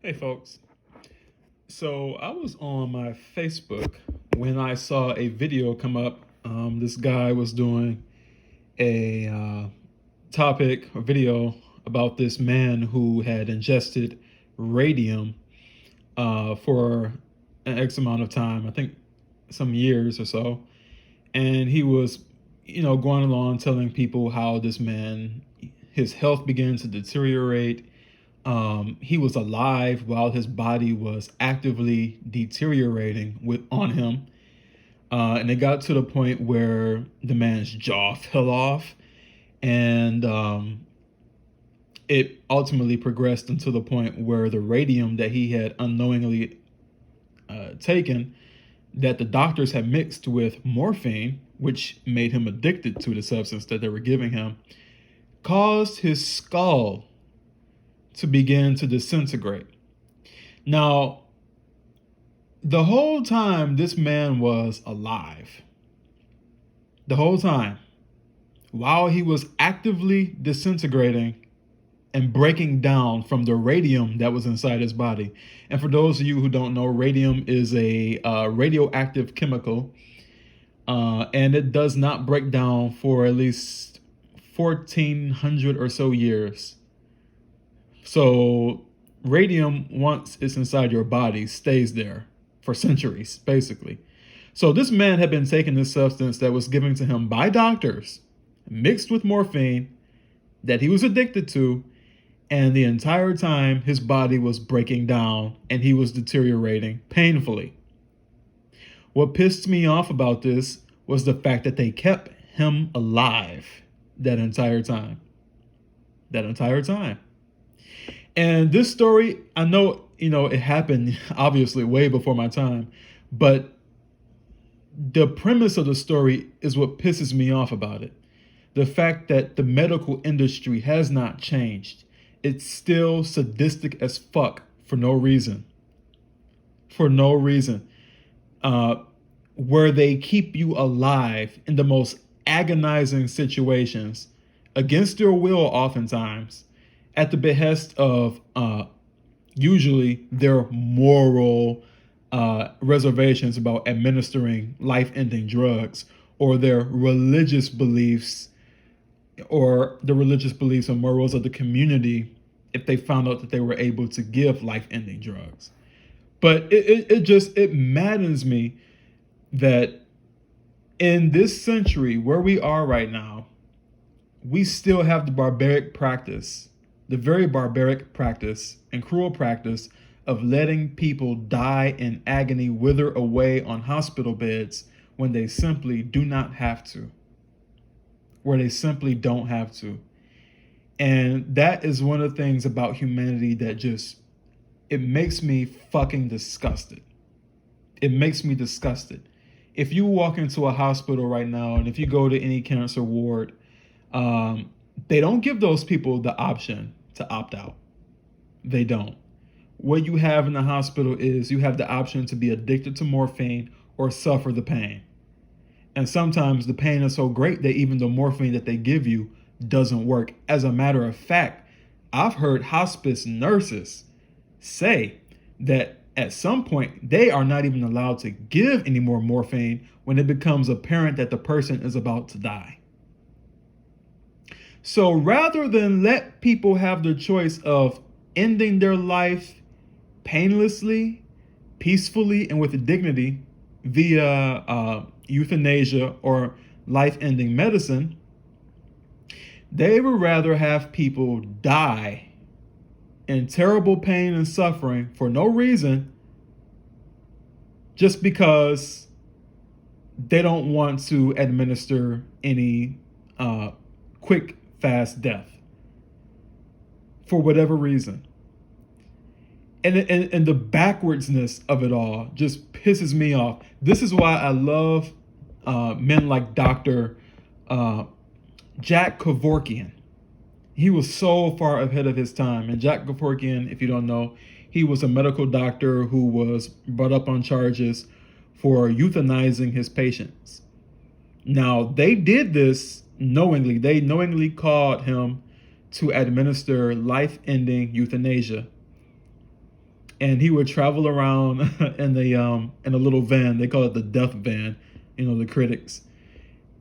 Hey, folks. So I was on my Facebook when I saw a video come up. This guy was doing a topic or video about this man who had ingested radium for an X amount of time, I think some years or so. And he was, going along telling people how this man, his health began to deteriorate. He was alive while his body was actively deteriorating on him. And it got to the point where the man's jaw fell off, and it ultimately progressed until the point where the radium that he had unknowingly taken, that the doctors had mixed with morphine, which made him addicted to the substance that they were giving him, caused his skull to begin to disintegrate. Now, the whole time this man was alive, the whole time, while he was actively disintegrating and breaking down from the radium that was inside his body. And for those of you who don't know, radium is a radioactive chemical, and it does not break down for at least 1,400 or so years. So radium, once it's inside your body, stays there for centuries, basically. So this man had been taking this substance that was given to him by doctors, mixed with morphine, that he was addicted to, and the entire time his body was breaking down and he was deteriorating painfully. What pissed me off about this was the fact that they kept him alive that entire time. That entire time. And this story, I know, it happened obviously way before my time, but the premise of the story is what pisses me off about it. The fact that the medical industry has not changed. It's still sadistic as fuck for no reason. For no reason. Where they keep you alive in the most agonizing situations, against your will oftentimes, at the behest of usually their moral reservations about administering life-ending drugs, or their religious beliefs, or the religious beliefs and morals of the community, if they found out that they were able to give life-ending drugs. But it maddens me that in this century where we are right now, we still have the very barbaric practice and cruel practice of letting people die in agony, wither away on hospital beds when they simply do not have to. Where they simply don't have to. And that is one of the things about humanity that it makes me fucking disgusted. It makes me disgusted. If you walk into a hospital right now, and if you go to any cancer ward, they don't give those people the option to opt out. They don't. What you have in the hospital is you have the option to be addicted to morphine or suffer the pain. And sometimes the pain is so great that even the morphine that they give you doesn't work. As a matter of fact, I've heard hospice nurses say that at some point they are not even allowed to give any more morphine when it becomes apparent that the person is about to die. So rather than let people have the choice of ending their life painlessly, peacefully, and with dignity via euthanasia or life-ending medicine, they would rather have people die in terrible pain and suffering for no reason, just because they don't want to administer any quick, fast death for whatever reason. And the backwardsness of it all just pisses me off. This is why I love men like Dr. Jack Kevorkian. He was so far ahead of his time. And Jack Kevorkian, if you don't know, he was a medical doctor who was brought up on charges for euthanizing his patients. Now, they did this knowingly. They knowingly called him to administer life-ending euthanasia. and he would travel around in a little van. They call it the death van, the critics.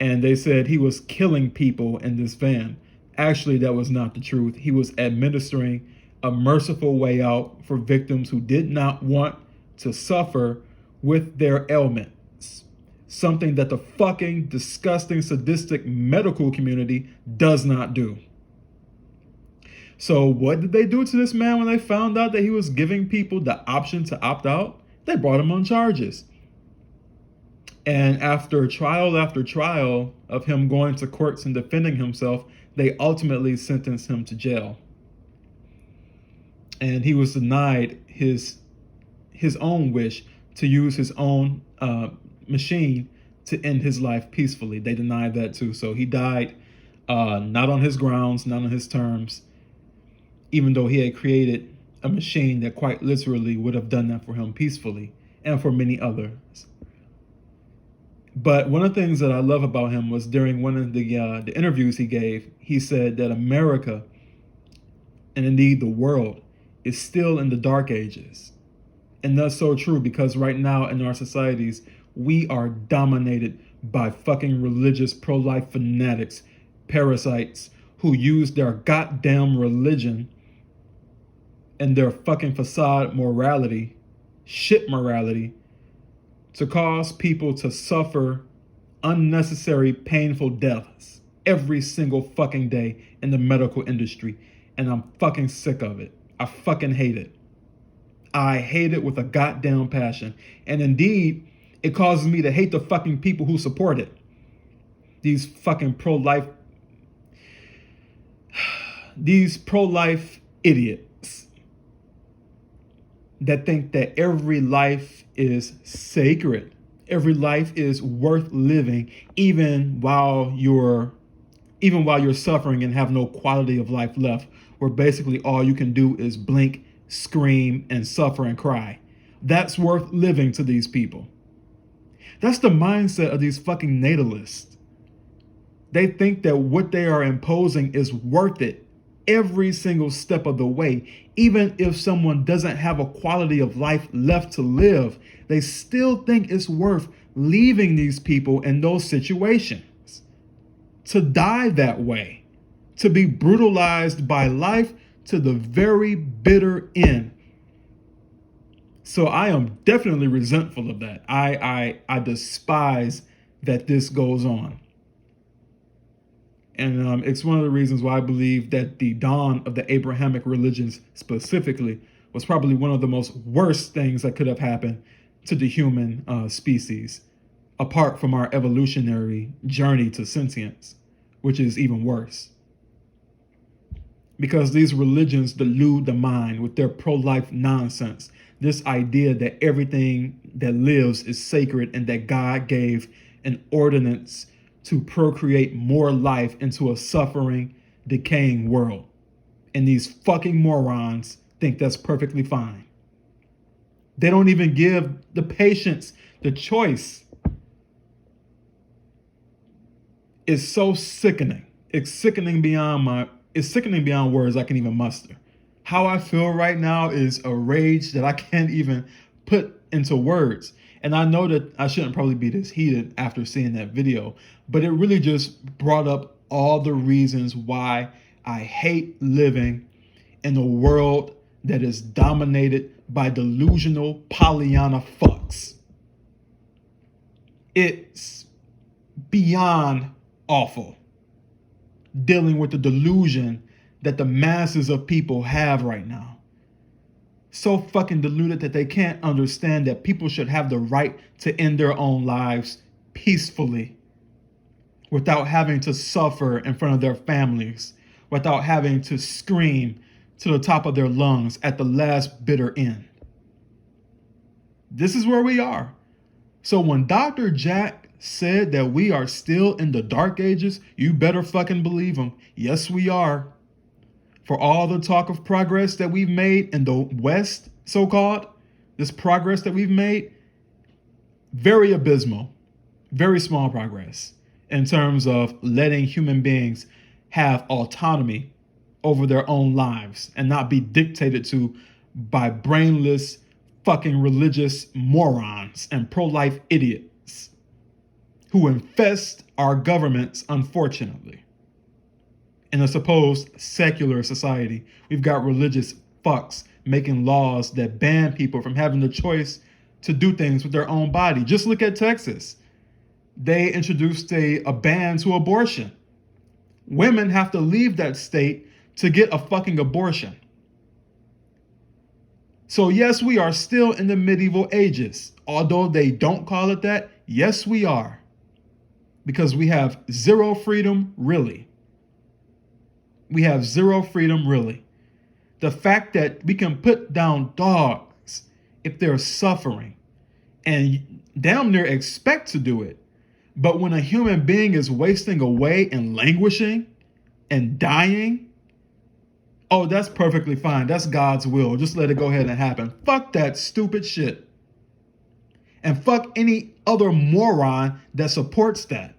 And they said he was killing people in this van. Actually, that was not the truth. He was administering a merciful way out for victims who did not want to suffer with their ailments. Something that the fucking disgusting, sadistic medical community does not do. So what did they do to this man when they found out that he was giving people the option to opt out? They brought him on charges. And after trial after trial of him going to courts and defending himself, they ultimately sentenced him to jail. And he was denied his own wish to use his own machine to end his life peacefully. They denied that too. So he died not on his grounds, not on his terms, even though he had created a machine that quite literally would have done that for him peacefully and for many others. But one of the things that I love about him was during one of the interviews he gave, he said that America, and indeed the world, is still in the dark ages. And that's so true, because right now in our societies, we are dominated by fucking religious pro-life fanatics, parasites, who use their goddamn religion and their fucking facade morality, shit morality, to cause people to suffer unnecessary, painful deaths every single fucking day in the medical industry. And I'm fucking sick of it. I fucking hate it. I hate it with a goddamn passion. And indeed, it causes me to hate the fucking people who support it. These fucking pro-life idiots that think that every life is sacred. Every life is worth living, even while you're suffering and have no quality of life left, where basically all you can do is blink, scream, and suffer and cry. That's worth living to these people. That's the mindset of these fucking natalists. They think that what they are imposing is worth it every single step of the way. Even if someone doesn't have a quality of life left to live, they still think it's worth leaving these people in those situations. To die that way, to be brutalized by life to the very bitter end. So I am definitely resentful of that. I despise that this goes on. And it's one of the reasons why I believe that the dawn of the Abrahamic religions specifically was probably one of the most worst things that could have happened to the human species, apart from our evolutionary journey to sentience, which is even worse. Because these religions delude the mind with their pro-life nonsense. This idea that everything that lives is sacred and that God gave an ordinance to procreate more life into a suffering, decaying world. And these fucking morons think that's perfectly fine. They don't even give the patients the choice. It's so sickening. It's sickening beyond words I can even muster. How I feel right now is a rage that I can't even put into words. And I know that I shouldn't probably be this heated after seeing that video, but it really just brought up all the reasons why I hate living in a world that is dominated by delusional Pollyanna fucks. It's beyond awful dealing with the delusion that the masses of people have right now. So fucking deluded that they can't understand that people should have the right to end their own lives peacefully without having to suffer in front of their families, without having to scream to the top of their lungs at the last bitter end. This is where we are. So when Dr. Jack said that we are still in the dark ages, you better fucking believe him. Yes, we are. For all the talk of progress that we've made in the West, so-called, this progress that we've made, very abysmal, very small progress in terms of letting human beings have autonomy over their own lives and not be dictated to by brainless fucking religious morons and pro-life idiots who infest our governments, unfortunately. In a supposed secular society, we've got religious fucks making laws that ban people from having the choice to do things with their own body. Just look at Texas. They introduced a ban to abortion. Women have to leave that state to get a fucking abortion. So yes, we are still in the medieval ages. Although they don't call it that, yes, we are. Because we have zero freedom, really. We have zero freedom, really. The fact that we can put down dogs if they're suffering and damn near expect to do it. But when a human being is wasting away and languishing and dying, oh, that's perfectly fine. That's God's will. Just let it go ahead and happen. Fuck that stupid shit. And fuck any other moron that supports that.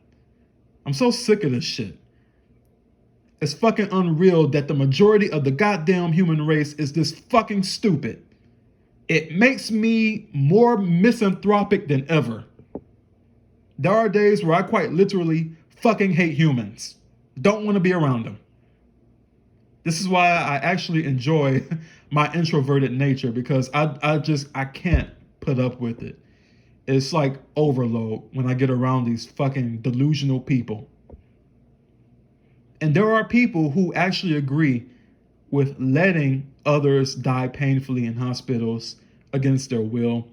I'm so sick of this shit. It's fucking unreal that the majority of the goddamn human race is this fucking stupid. It makes me more misanthropic than ever. There are days where I quite literally fucking hate humans. Don't want to be around them. This is why I actually enjoy my introverted nature, because I can't put up with it. It's like overload when I get around these fucking delusional people. And there are people who actually agree with letting others die painfully in hospitals against their will.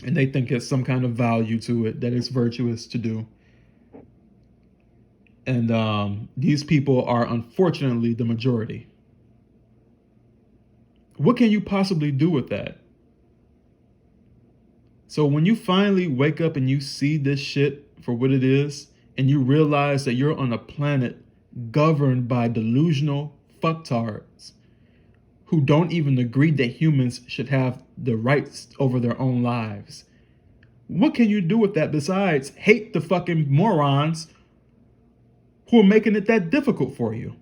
And they think it's some kind of value to it, that it's virtuous to do. And these people are unfortunately the majority. What can you possibly do with that? So when you finally wake up and you see this shit for what it is, and you realize that you're on a planet governed by delusional fucktards who don't even agree that humans should have the rights over their own lives, what can you do with that besides hate the fucking morons who are making it that difficult for you?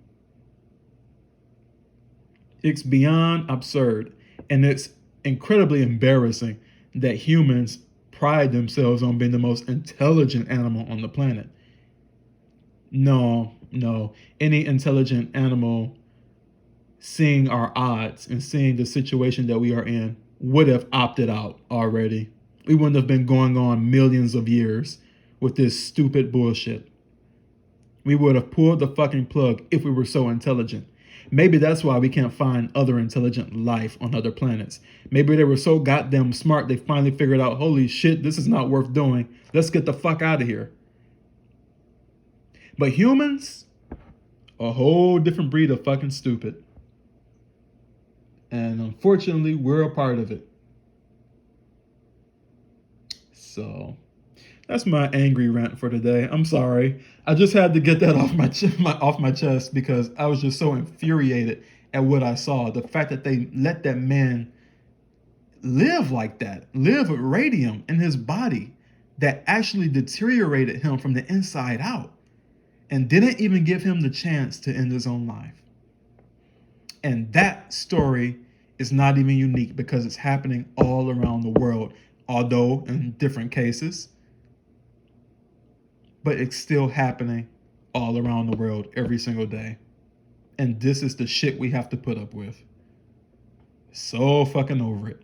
It's beyond absurd, and it's incredibly embarrassing that humans pride themselves on being the most intelligent animal on the planet. No. Any intelligent animal, seeing our odds and seeing the situation that we are in, would have opted out already. We wouldn't have been going on millions of years with this stupid bullshit. We would have pulled the fucking plug if we were so intelligent. Maybe that's why we can't find other intelligent life on other planets. Maybe they were so goddamn smart they finally figured out, holy shit, this is not worth doing. Let's get the fuck out of here. But humans, a whole different breed of fucking stupid. And unfortunately, we're a part of it. So that's my angry rant for today. I'm sorry. I just had to get that off my chest because I was just so infuriated at what I saw. The fact that they let that man live like that, live with radium in his body that actually deteriorated him from the inside out, and didn't even give him the chance to end his own life. And that story is not even unique because it's happening all around the world, although in different cases. But it's still happening all around the world every single day. And this is the shit we have to put up with. So fucking over it.